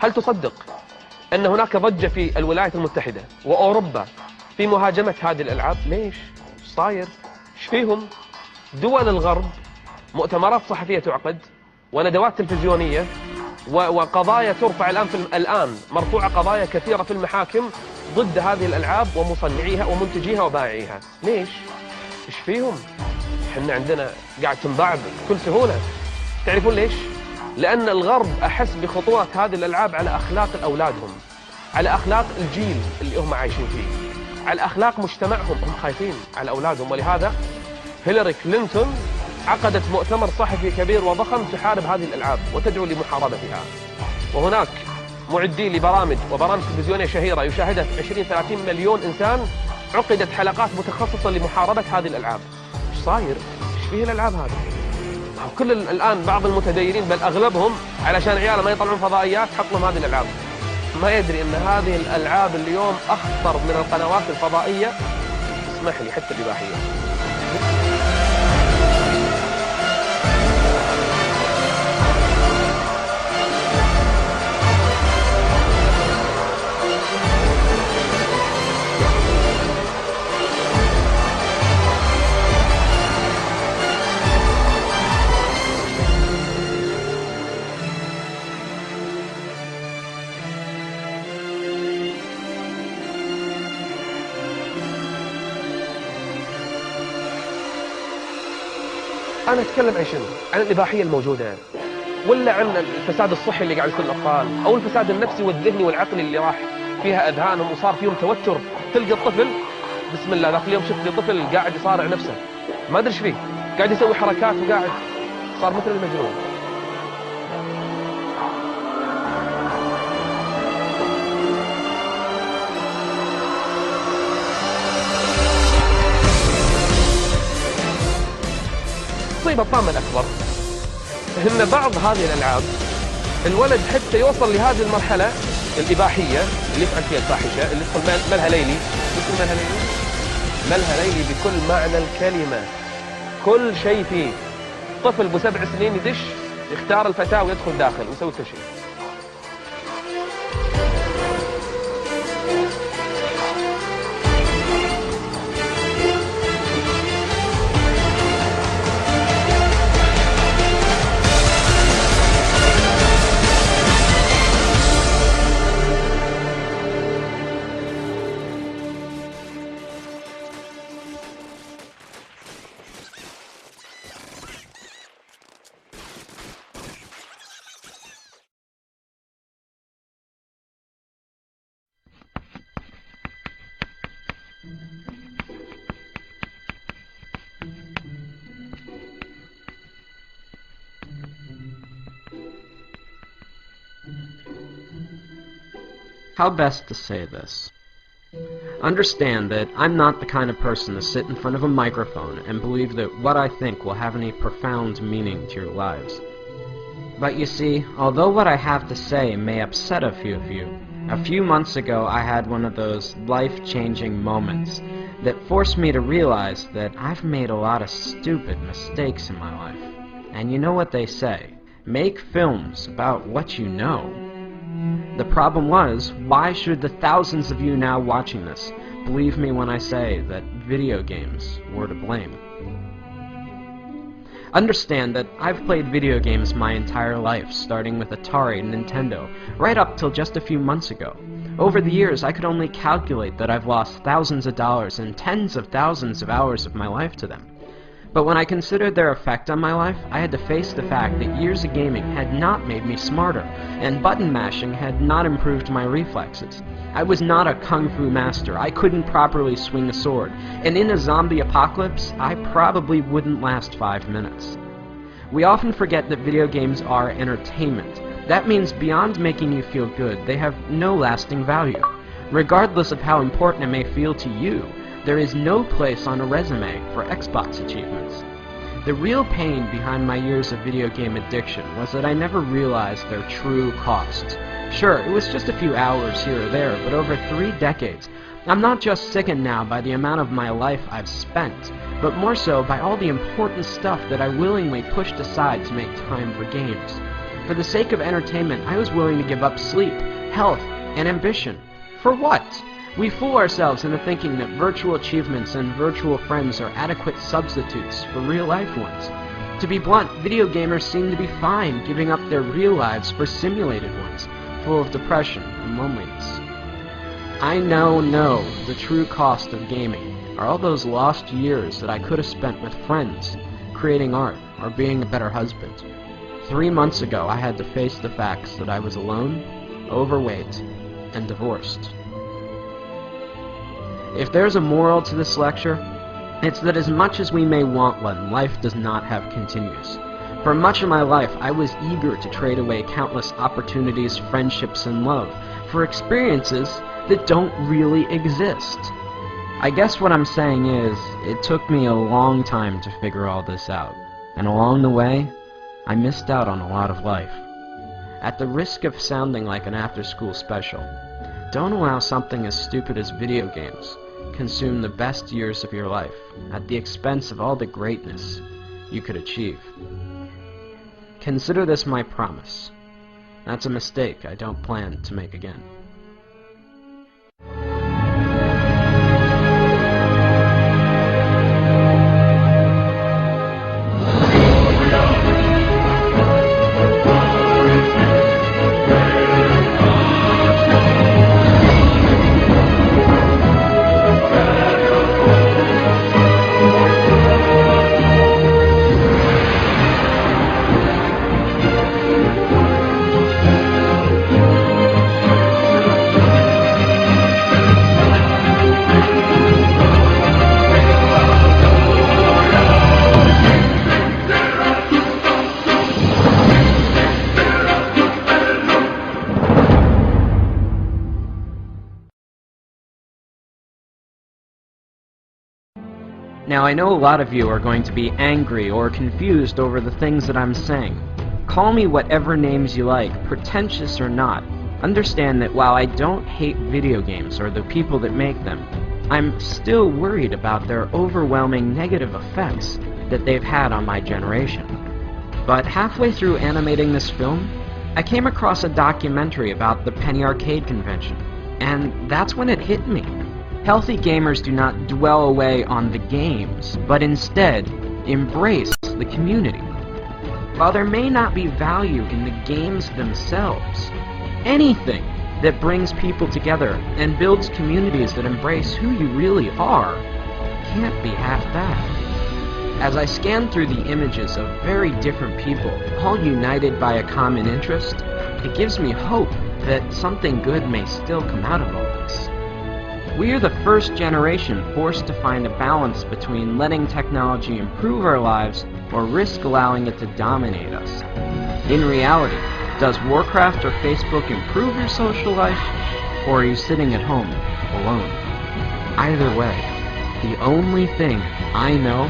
هل تصدق أن هناك ضجة في الولايات المتحدة وأوروبا في مهاجمة هذه الألعاب؟ ليش؟ ايش صاير؟ ايش فيهم؟ دول الغرب مؤتمرات صحفية تعقد وندوات تلفزيونية وقضايا ترفع الآن مرفوعة قضايا كثيرة في المحاكم ضد هذه الألعاب ومصنعيها ومنتجيها وبائعيها. ليش؟ ايش فيهم؟ احنا عندنا قاعد تنباع بكل سهولة. تعرفون ليش؟ لأن الغرب أحس بخطورة هذه الألعاب على أخلاق أولادهم، على أخلاق الجيل اللي هم عايشين فيه، على أخلاق مجتمعهم. هم خايفين على أولادهم، ولهذا هيلاري كلينتون عقدت مؤتمر صحفي كبير وضخم تحارب هذه الألعاب وتدعو لمحاربتها. وهناك معدي لبرامج وبرامج تلفزيونية شهيرة يشاهدها 20-30 مليون إنسان، عقدت حلقات متخصصة لمحاربة هذه الألعاب. ايش صاير؟ ايش فيه الألعاب هذه؟ كل الآن بعض المتدينين بل أغلبهم علشان عياله ما يطلعون فضائيات حط لهم هذه الألعاب. ما يدري أن هذه الألعاب اليوم أخطر من القنوات الفضائية، اسمح لي، حتى الإباحية. أنا أتكلم عن شنو؟ عن الإباحية الموجودة، ولا عن الفساد الصحي اللي قاعد يكون الأطفال، أو الفساد النفسي والذهني والعقلي اللي راح فيها أذهانهم وصار فيهم توتر. تلقى الطفل بسم الله، ذاك اليوم شفت لي طفل قاعد يصارع نفسه، ما أدري إيش فيه، قاعد يسوي حركات وقاعد صار مثل المجنون. المصيبة الطامة الأكبر إن بعض هذه الألعاب الولد حتى يوصل لهذه المرحلة الإباحية اللي يفعل فيها الفاحشة، اللي يدخل ملها ليلي. بكل ملها ليلي، ملها ليلي بكل معنى الكلمة، كل شيء فيه. طفل ب7 سنين يدش يختار الفتاة ويدخل داخل ويسوي كل شيء. How best to say this? Understand that I'm not the kind of person to sit in front of a microphone and believe that what I think will have any profound meaning to your lives. But you see, although what I have to say may upset a few of you, a few months ago I had one of those life-changing moments that forced me to realize that I've made a lot of stupid mistakes in my life. And you know what they say, make films about what you know. The problem was, why should the thousands of you now watching this believe me when I say that video games were to blame? Understand that I've played video games my entire life, starting with Atari and Nintendo, right up till just a few months ago. Over the years, I could only calculate that I've lost thousands of dollars and tens of thousands of hours of my life to them. But when I considered their effect on my life, I had to face the fact that years of gaming had not made me smarter, and button mashing had not improved my reflexes. I was not a kung fu master, I couldn't properly swing a sword, and in a zombie apocalypse, I probably wouldn't last 5 minutes. We often forget that video games are entertainment. That means beyond making you feel good, they have no lasting value. Regardless of how important it may feel to you, there is no place on a resume for Xbox achievements. The real pain behind my years of video game addiction was that I never realized their true costs. Sure, it was just a few hours here or there, but over 3 decades, I'm not just sickened now by the amount of my life I've spent, but more so by all the important stuff that I willingly pushed aside to make time for games. For the sake of entertainment, I was willing to give up sleep, health, and ambition. For what? We fool ourselves into thinking that virtual achievements and virtual friends are adequate substitutes for real-life ones. To be blunt, video gamers seem to be fine giving up their real lives for simulated ones, full of depression and loneliness. I know the true cost of gaming are all those lost years that I could have spent with friends, creating art, or being a better husband. 3 months ago, I had to face the facts that I was alone, overweight, and divorced. If there's a moral to this lecture, it's that as much as we may want one, life does not have continues. For much of my life, I was eager to trade away countless opportunities, friendships, and love for experiences that don't really exist. I guess what I'm saying is, it took me a long time to figure all this out, and along the way, I missed out on a lot of life. At the risk of sounding like an after-school special, don't allow something as stupid as video games consume the best years of your life at the expense of all the greatness you could achieve. Consider this my promise. That's a mistake I don't plan to make again. Now, I know a lot of you are going to be angry or confused over the things that I'm saying. Call me whatever names you like, pretentious or not. Understand that while I don't hate video games or the people that make them, I'm still worried about their overwhelming negative effects that they've had on my generation. But halfway through animating this film, I came across a documentary about the Penny Arcade convention, and that's when it hit me. Healthy gamers do not dwell away on the games, but instead embrace the community. While there may not be value in the games themselves, anything that brings people together and builds communities that embrace who you really are can't be half bad. As I scan through the images of very different people, all united by a common interest, it gives me hope that something good may still come out of all this. We are the first generation forced to find a balance between letting technology improve our lives or risk allowing it to dominate us. In reality, does Warcraft or Facebook improve your social life, or are you sitting at home alone? Either way, the only thing I know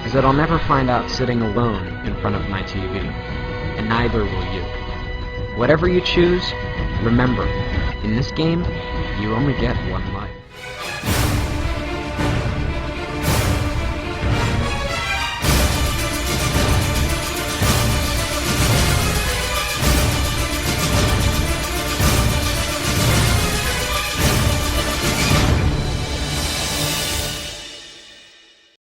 is that I'll never find out sitting alone in front of my TV, and neither will you. Whatever you choose, remember, in this game, you only get one life.